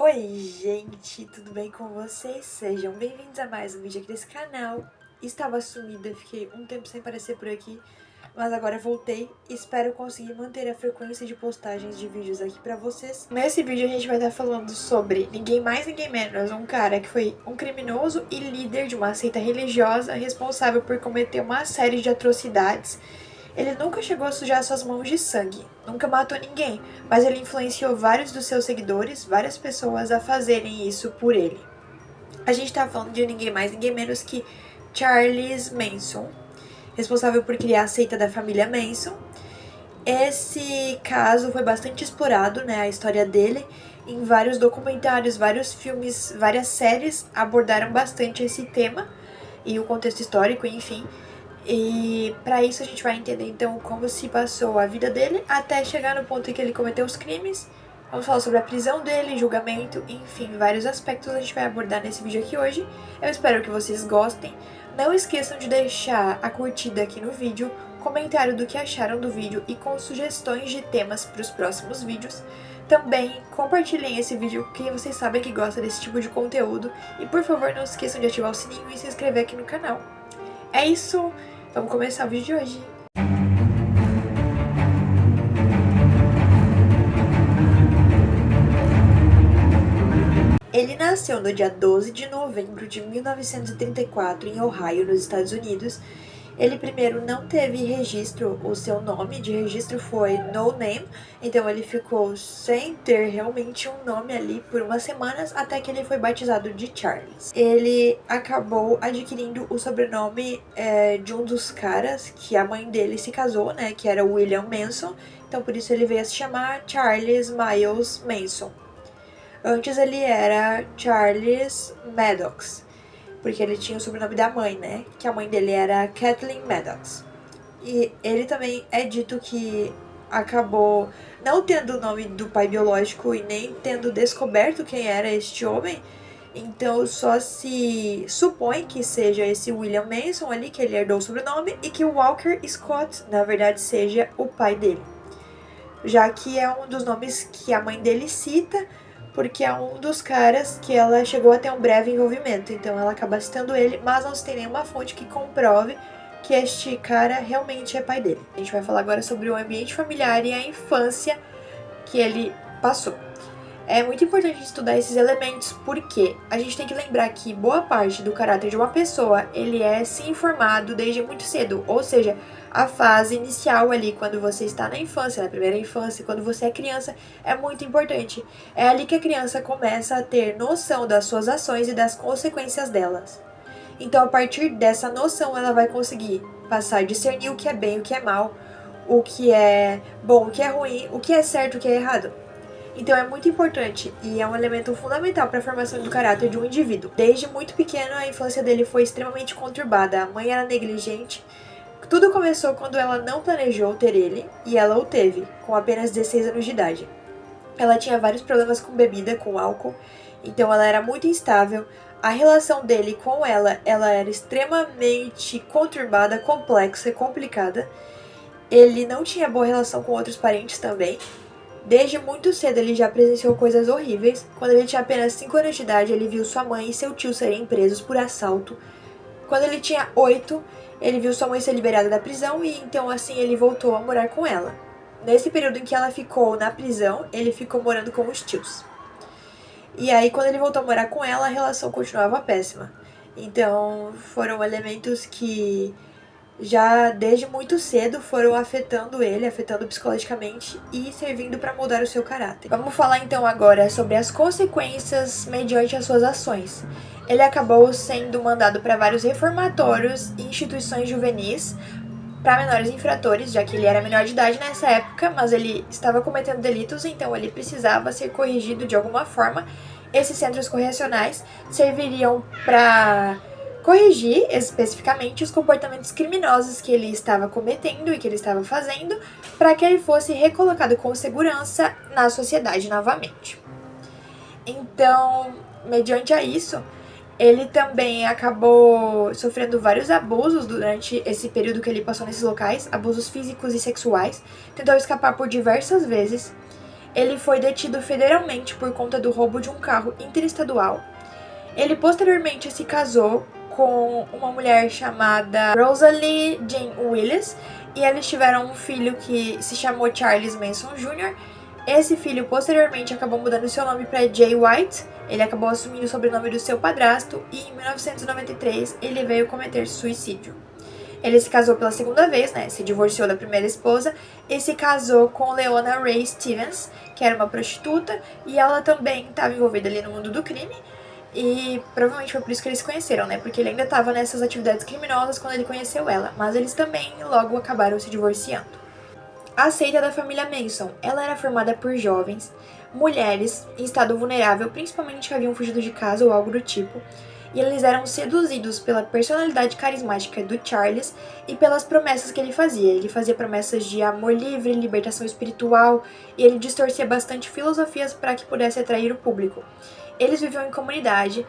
Oi, gente, tudo bem com vocês? Sejam bem-vindos a mais um vídeo aqui desse canal. Estava sumida, fiquei um tempo sem aparecer por aqui, mas agora voltei e espero conseguir manter a frequência de postagens de vídeos aqui pra vocês. Nesse vídeo a gente vai estar falando sobre ninguém mais, ninguém menos, um cara que foi um criminoso e líder de uma seita religiosa responsável por cometer uma série de atrocidades. Ele nunca chegou a sujar suas mãos de sangue, nunca matou ninguém, mas ele influenciou vários dos seus seguidores, várias pessoas, a fazerem isso por ele. A gente tá falando de ninguém mais, ninguém menos que Charles Manson, responsável por criar a seita da família Manson. Esse caso foi bastante explorado, né, a história dele, em vários documentários, vários filmes, várias séries abordaram bastante esse tema e o contexto histórico, enfim. E para isso a gente vai entender então como se passou a vida dele até chegar no ponto em que ele cometeu os crimes. Vamos falar sobre a prisão dele, julgamento, enfim, vários aspectos a gente vai abordar nesse vídeo aqui hoje. Eu espero que vocês gostem. Não esqueçam de deixar a curtida aqui no vídeo, comentário do que acharam do vídeo e com sugestões de temas para os próximos vídeos. Também compartilhem esse vídeo com quem vocês sabem que gosta desse tipo de conteúdo. E por favor não se esqueçam de ativar o sininho e se inscrever aqui no canal. É isso! Vamos começar o vídeo de hoje. Ele nasceu no dia 12 de novembro de 1934 em Ohio, nos Estados Unidos. Ele primeiro não teve registro, o seu nome de registro foi No Name, então ele ficou sem ter realmente um nome ali por umas semanas até que ele foi batizado de Charles. Ele acabou adquirindo o sobrenome de um dos caras que a mãe dele se casou, né, que era William Manson, então por isso ele veio a se chamar Charles Miles Manson. Antes ele era Charles Maddox, porque ele tinha o sobrenome da mãe, né? Que a mãe dele era Kathleen Maddox. E ele também é dito que acabou não tendo o nome do pai biológico e nem tendo descoberto quem era este homem. Então só se supõe que seja esse William Manson ali, que ele herdou o sobrenome, e que o Walker Scott, na verdade, seja o pai dele. Já que é um dos nomes que a mãe dele cita, porque é um dos caras que ela chegou a ter um breve envolvimento. Então ela acaba citando ele, mas não se tem nenhuma fonte que comprove que este cara realmente é pai dele. A gente vai falar agora sobre o ambiente familiar e a infância que ele passou. É muito importante estudar esses elementos porque a gente tem que lembrar que boa parte do caráter de uma pessoa, ele é sim formado desde muito cedo, ou seja, a fase inicial ali, quando você está na infância, na primeira infância, quando você é criança, é muito importante. É ali que a criança começa a ter noção das suas ações e das consequências delas. Então, a partir dessa noção, ela vai conseguir passar a discernir o que é bem, o que é mal, o que é bom, o que é ruim, o que é certo, o que é errado. Então é muito importante e é um elemento fundamental para a formação do caráter de um indivíduo. Desde muito pequeno, a infância dele foi extremamente conturbada. A mãe era negligente. Tudo começou quando ela não planejou ter ele e ela o teve, com apenas 16 anos de idade. Ela tinha vários problemas com bebida, com álcool, então ela era muito instável. A relação dele com ela era extremamente conturbada, complexa e complicada. Ele não tinha boa relação com outros parentes também. Desde muito cedo ele já presenciou coisas horríveis. Quando ele tinha apenas 5 anos de idade, ele viu sua mãe e seu tio serem presos por assalto. Quando ele tinha 8, ele viu sua mãe ser liberada da prisão e então assim ele voltou a morar com ela. Nesse período em que ela ficou na prisão, ele ficou morando com os tios. E aí quando ele voltou a morar com ela, a relação continuava péssima. Então foram elementos que já desde muito cedo foram afetando ele, afetando psicologicamente e servindo para mudar o seu caráter. Vamos falar então agora sobre as consequências mediante as suas ações. Ele acabou sendo mandado para vários reformatórios e instituições juvenis para menores infratores, já que ele era menor de idade nessa época, mas ele estava cometendo delitos, então ele precisava ser corrigido de alguma forma. Esses centros correcionais serviriam para corrigir especificamente os comportamentos criminosos que ele estava cometendo e que ele estava fazendo, para que ele fosse recolocado com segurança na sociedade novamente. Então, mediante a isso, ele também acabou sofrendo vários abusos durante esse período que ele passou nesses locais, abusos físicos e sexuais, tentou escapar por diversas vezes. ele foi detido federalmente por conta do roubo de um carro interestadual. Ele posteriormente se casou com uma mulher chamada Rosalie Jane Willis e eles tiveram um filho que se chamou Charles Manson Jr. Esse filho posteriormente acabou mudando seu nome para Jay White, ele acabou assumindo o sobrenome do seu padrasto e em 1993 ele veio cometer suicídio. Ele se casou pela segunda vez, né? Se divorciou da primeira esposa e se casou com Leona Ray Stevens, que era uma prostituta, e ela também estava envolvida ali no mundo do crime. E provavelmente foi por isso que eles se conheceram, né? Porque ele ainda estava nessas atividades criminosas quando ele conheceu ela. Mas eles também logo acabaram se divorciando. A seita da família Manson, ela era formada por jovens, mulheres em estado vulnerável, principalmente que haviam fugido de casa ou algo do tipo. E eles eram seduzidos pela personalidade carismática do Charles e pelas promessas que ele fazia. Ele fazia promessas de amor livre, libertação espiritual, e ele distorcia bastante filosofias para que pudesse atrair o público. Eles viviam em comunidade,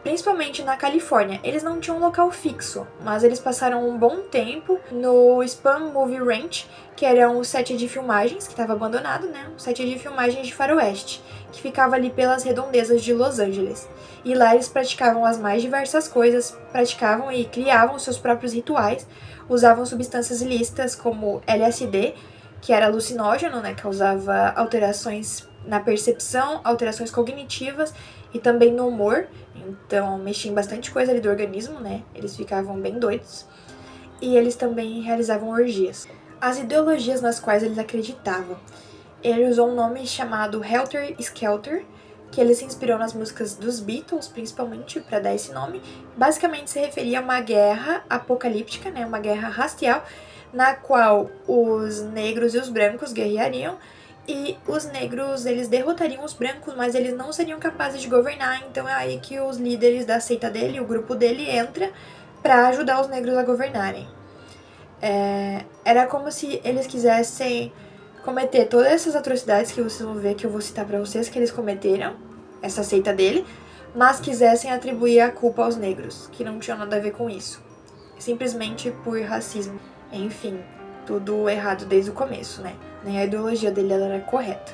principalmente na Califórnia. Eles não tinham um local fixo, mas eles passaram um bom tempo no Spam Movie Ranch, que era um set de filmagens, que estava abandonado, né? Um set de filmagens de faroeste, que ficava ali pelas redondezas de Los Angeles. E lá eles praticavam as mais diversas coisas, praticavam e criavam seus próprios rituais, usavam substâncias ilícitas como LSD, que era alucinógeno, né? Causava alterações na percepção, alterações cognitivas e também no humor. Então, mexiam em bastante coisa ali do organismo, né? Eles ficavam bem doidos. E eles também realizavam orgias. As ideologias nas quais eles acreditavam. Ele usou um nome chamado Helter Skelter, que ele se inspirou nas músicas dos Beatles, principalmente, para dar esse nome. Basicamente se referia a uma guerra apocalíptica, né? Uma guerra racial, na qual os negros e os brancos guerreariam, e os negros, eles derrotariam os brancos, mas eles não seriam capazes de governar, então é aí que os líderes da seita dele, o grupo dele, entra para ajudar os negros a governarem. Era como se eles quisessem cometer todas essas atrocidades que vocês vão ver, que eu vou citar para vocês, que eles cometeram, essa seita dele, mas quisessem atribuir a culpa aos negros, que não tinham nada a ver com isso. Simplesmente por racismo. Enfim, tudo errado desde o começo, né? Nem a ideologia dele era correta.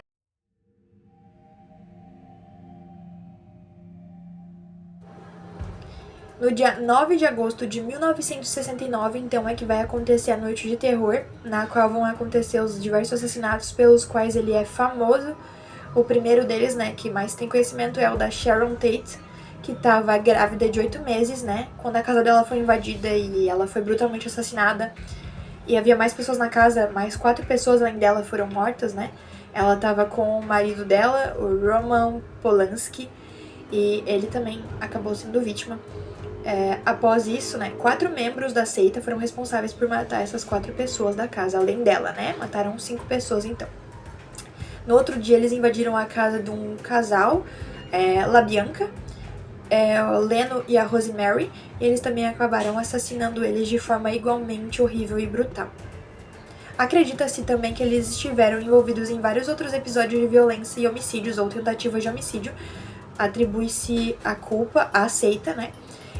No dia 9 de agosto de 1969, então, é que vai acontecer a Noite de Terror, na qual vão acontecer os diversos assassinatos pelos quais ele é famoso. O primeiro deles, né, que mais tem conhecimento é o da Sharon Tate, que estava grávida de 8 meses, né, quando a casa dela foi invadida e ela foi brutalmente assassinada. E havia mais pessoas na casa, mais 4 pessoas além dela foram mortas, né. Ela estava com o marido dela, o Roman Polanski, e ele também acabou sendo vítima. Após isso, né, 4 membros da seita foram responsáveis por matar essas 4 pessoas da casa, além dela, né? Mataram 5 pessoas, então. No outro dia, eles invadiram a casa de um casal, La Bianca, o Leno e a Rosemary, e eles também acabaram assassinando eles de forma igualmente horrível e brutal. Acredita-se também que eles estiveram envolvidos em vários outros episódios de violência e homicídios ou tentativas de homicídio. Atribui-se a culpa à seita, né?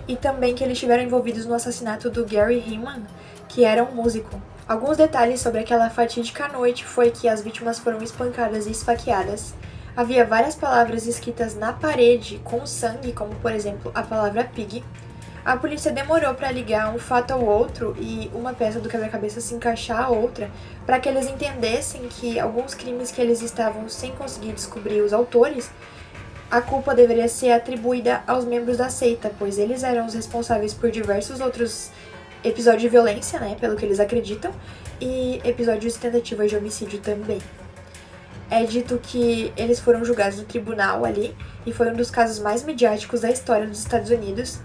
E também que eles estiveram envolvidos no assassinato do Gary Hinman, que era um músico. Alguns detalhes sobre aquela fatídica noite foi que as vítimas foram espancadas e esfaqueadas. Havia várias palavras escritas na parede com sangue, como por exemplo a palavra pig. A polícia demorou para ligar um fato ao outro e uma peça do quebra-cabeça se encaixar à outra, para que eles entendessem que alguns crimes que eles estavam sem conseguir descobrir os autores, a culpa deveria ser atribuída aos membros da seita, pois eles eram os responsáveis por diversos outros episódios de violência, né, pelo que eles acreditam, e episódios de tentativas de homicídio também. É dito que eles foram julgados no tribunal ali, e foi um dos casos mais midiáticos da história dos Estados Unidos.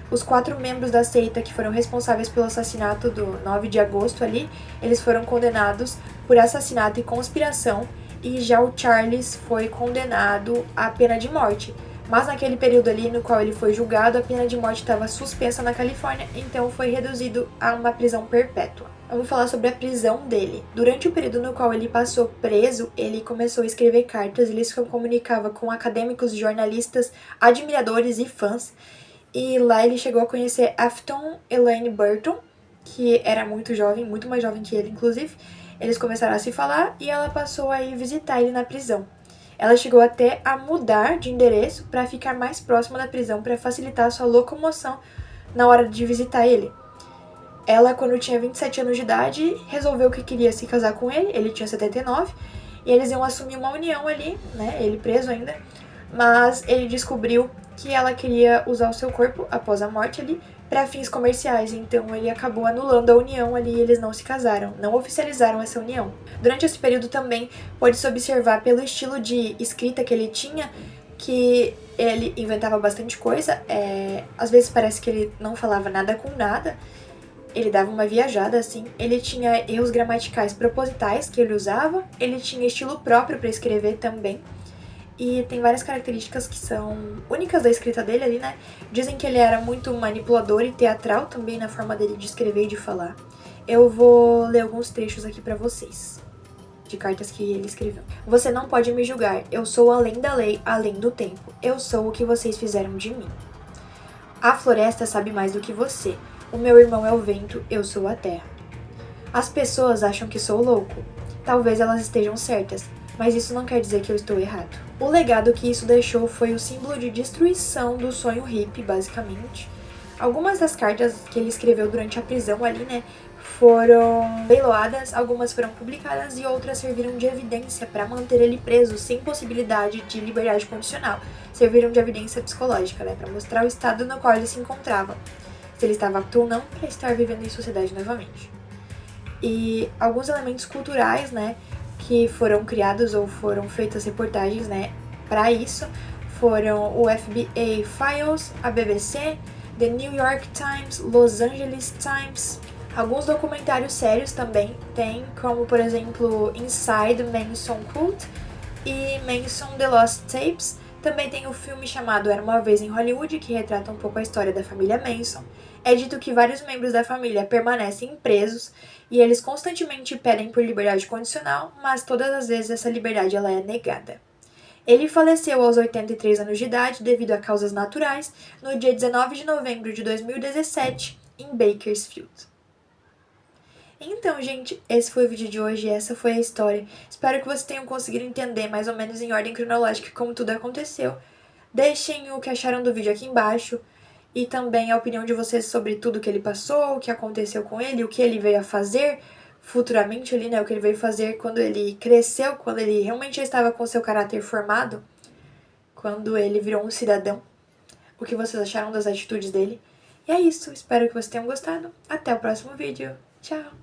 Os 4 membros da seita que foram responsáveis pelo assassinato do 9 de agosto ali, eles foram condenados por assassinato e conspiração, e já o Charles foi condenado à pena de morte. Mas naquele período ali no qual ele foi julgado, a pena de morte estava suspensa na Califórnia, então foi reduzido a uma prisão perpétua. Vamos falar sobre a prisão dele. Durante o período no qual ele passou preso, ele começou a escrever cartas, ele se comunicava com acadêmicos, jornalistas, admiradores e fãs. E lá ele chegou a conhecer Afton Elaine Burton, que era muito jovem, muito mais jovem que ele, inclusive. Eles começaram a se falar e ela passou a ir visitar ele na prisão. Ela chegou até a mudar de endereço para ficar mais próxima da prisão para facilitar a sua locomoção na hora de visitar ele. Ela, quando tinha 27 anos de idade, resolveu que queria se casar com ele. Ele tinha 79 e eles iam assumir uma união ali, né? Ele preso ainda. Mas ele descobriu que ela queria usar o seu corpo após a morte ali para fins comerciais, então ele acabou anulando a união ali e eles não se casaram, não oficializaram essa união. Durante esse período também pode-se observar pelo estilo de escrita que ele tinha que ele inventava bastante coisa, às vezes parece que ele não falava nada com nada, ele dava uma viajada assim, ele tinha erros gramaticais propositais que ele usava, ele tinha estilo próprio para escrever também. E tem várias características que são únicas da escrita dele ali, né? Dizem que ele era muito manipulador e teatral também na forma dele de escrever e de falar. Eu vou ler alguns trechos aqui pra vocês, de cartas que ele escreveu. Você não pode me julgar, eu sou além da lei, além do tempo. Eu sou o que vocês fizeram de mim. A floresta sabe mais do que você. O meu irmão é o vento, eu sou a terra. As pessoas acham que sou louco. Talvez elas estejam certas, mas isso não quer dizer que eu estou errado. O legado que isso deixou foi o símbolo de destruição do sonho hippie, basicamente. Algumas das cartas que ele escreveu durante a prisão ali, né, foram leiloadas, algumas foram publicadas e outras serviram de evidência para manter ele preso sem possibilidade de liberdade condicional. Serviram de evidência psicológica, né, para mostrar o estado no qual ele se encontrava, se ele estava apto ou não para estar vivendo em sociedade novamente. E alguns elementos culturais, né, que foram criados ou foram feitas reportagens, né, para isso, foram o FBI Files, a BBC, The New York Times, Los Angeles Times. Alguns documentários sérios também tem, como por exemplo Inside Manson Cult e Manson The Lost Tapes. Também tem o filme chamado Era Uma Vez em Hollywood, que retrata um pouco a história da família Manson. É dito que vários membros da família permanecem presos e eles constantemente pedem por liberdade condicional, mas todas as vezes essa liberdade ela é negada. Ele faleceu aos 83 anos de idade devido a causas naturais no dia 19 de novembro de 2017 em Bakersfield. Então, gente, esse foi o vídeo de hoje, essa foi a história. Espero que vocês tenham conseguido entender mais ou menos em ordem cronológica como tudo aconteceu. Deixem o que acharam do vídeo aqui embaixo e também a opinião de vocês sobre tudo que ele passou, o que aconteceu com ele, o que ele veio a fazer futuramente ali, né? O que ele veio fazer quando ele cresceu, quando ele realmente já estava com seu caráter formado, quando ele virou um cidadão. O que vocês acharam das atitudes dele. E é isso, espero que vocês tenham gostado. Até o próximo vídeo. Tchau!